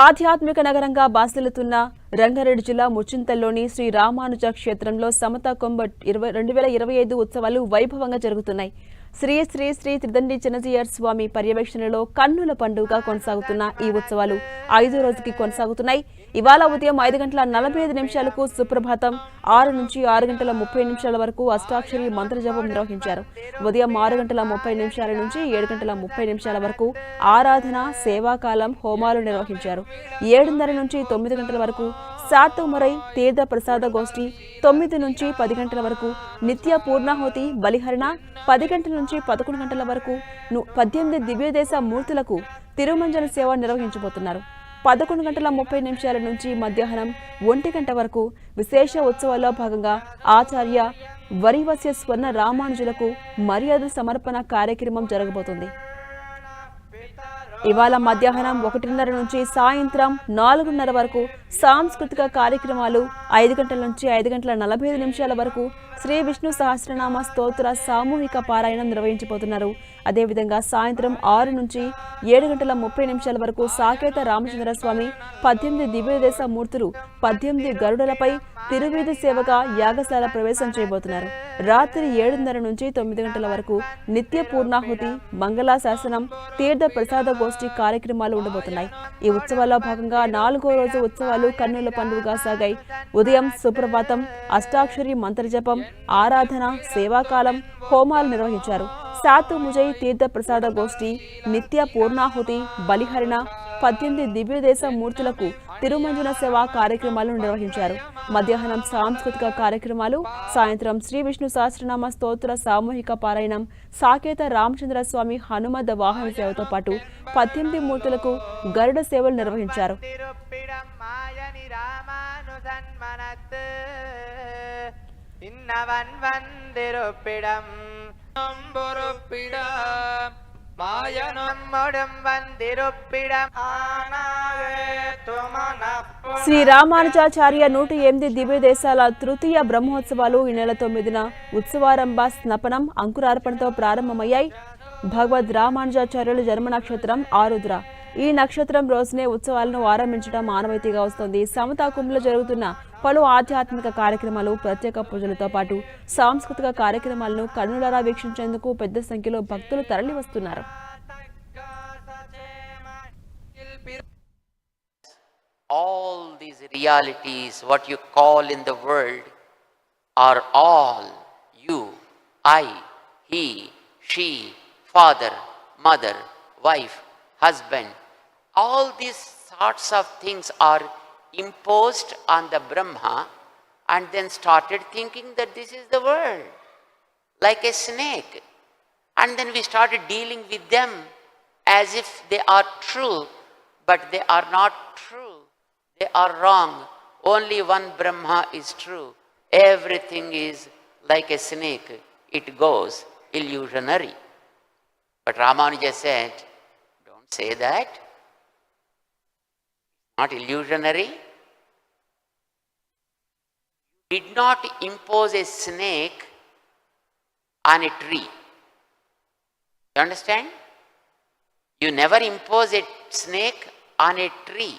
ఆధ్యాత్మిక నగరంగా బాసిల్లుతున్న రంగారెడ్డి జిల్లా ముచ్చింతల్లోని శ్రీ రామానుజ క్షేత్రంలో సమతా కుంభ 2025 ఉత్సవాలు వైభవంగా జరుగుతున్నాయి. శ్రీ శ్రీ శ్రీ త్రిదండి చిన్నజీయర్ స్వామి పర్యవేక్షణలో కన్నుల పండుగగా కొనసాగుతున్న ఈ ఉత్సవాలు 5వ రోజుకి కొనసాగుతున్నాయి. ఇవాళ ఉదయం 5:45 సుప్రభాతం, 6 నుంచి 6:30 వరకు అష్టాక్షరి మంత్రజపం నిర్వహించారు. ఉదయం 6:30 నుంచి 7:30 వరకు ఆరాధన, సేవాకాలం, హోమాలు నిర్వహించారు. 7:30 నుంచి 9 గంటల వరకు శాతమురై తీర్థ ప్రసాద గోష్ఠి, 9 నుంచి 10 గంటల వరకు నిత్య పూర్ణాహుతి బలిహరణ, 10 గంటల నుంచి 11 గంటల వరకు 18 దివ్యదేశ మూర్తులకు తిరుమంజన సేవ నిర్వహించబోతున్నారు. 11:30 నుంచి మధ్యాహ్నం 1 గంట వరకు విశేష ఉత్సవాల్లో భాగంగా ఆచార్య వరివస్య స్వర్ణ రామానుజులకు మర్యాద సమర్పణ కార్యక్రమం జరగబోతుంది. ఇవాళ మధ్యాహ్నం 1:30 నుంచి సాయంత్రం 4:30 వరకు సాంస్కృతిక కార్యక్రమాలు, 5 గంటల నుంచి 5:45 వరకు శ్రీ విష్ణు సహస్రనామ స్తోత్ర సామూహిక పారాయణం నిర్వహించబోతున్నారు. అదేవిధంగా సాయంత్రం 6 నుంచి 7:30 వరకు సాకేత రామచంద్ర స్వామి 18 దివ్యదేశ మూర్తులు 18 గరుడలపై తిరువీధి సేవగా యాగశాల ప్రవేశం చేయబోతున్నారు. రాత్రి 7:30 నుంచి 9 గంటల వరకు నిత్య పూర్ణాహుతి, మంగళాశాసనం, తీర్థ ప్రసాద గోష్ఠి కార్యక్రమాలు ఉండబోతున్నాయి. ఈ ఉత్సవాల్లో భాగంగా 4వ రోజు ఉత్సవాలు కన్నుల పండుగగా సాగాయి. ఉదయం సుప్రభాతం, అష్టాక్షరి మంత్రజపం, ఆరాధన, సేవాకాలం, హోమాలు నిర్వహించారు. శాతుముజై తీర్థ ప్రసాద గోష్ఠి, నిత్య పూర్ణాహుతి, బలిహరణ, 18 దివ్యదేశ మూర్తులకు తిరుమంజన సేవ కార్యక్రమాలను నిర్వహించారు. మధ్యాహ్నం సాంస్కృతిక కార్యక్రమాలు, సాయంత్రం శ్రీ విష్ణు సహస్రనామ స్తోత్ర సామూహిక పారాయణం, సాకేత రామచంద్ర స్వామి హనుమద్ వాహన సేవతో పాటు 18 మూర్తులకు గరుడ సేవలు నిర్వహించారు. శ్రీ రామానుజాచార్య 108 దివ్య దేశాల తృతీయ బ్రహ్మోత్సవాలు ఈ నెల 9న ఉత్సవారంభ స్నపనం, అంకురార్పణతో ప్రారంభమయ్యాయి. భగవద్ రామానుజాచార్యుల జన్మ నక్షత్రం ఆరుద్ర. ఈ నక్షత్రం రోజునే ఉత్సవాలను ఆరంభించడం ఆనవాయితీగా వస్తోంది. సమతా కుంభలో జరుగుతున్న పలు ఆధ్యాత్మిక కార్యక్రమాలు, ప్రత్యేక పూజలతో పాటు సాంస్కృతిక కార్యక్రమాలను కన్నులారా వీక్షించేందుకు పెద్ద సంఖ్యలో భక్తులు తరలి వస్తున్నారు. All these realities, what you call in the world, are all you, I, he, she, father, mother, wife, husband. All these sorts of things are imposed on the Brahma and then started thinking that this is the world, like a snake. And then we started dealing with them as if they are true, but they are not true. They are wrong. Only one Brahma is true. Everything is like a snake. It goes illusionary. But Ramanuja said, don't say that. Not illusionary. You did not impose a snake on a tree. You understand? You never impose a snake on a tree.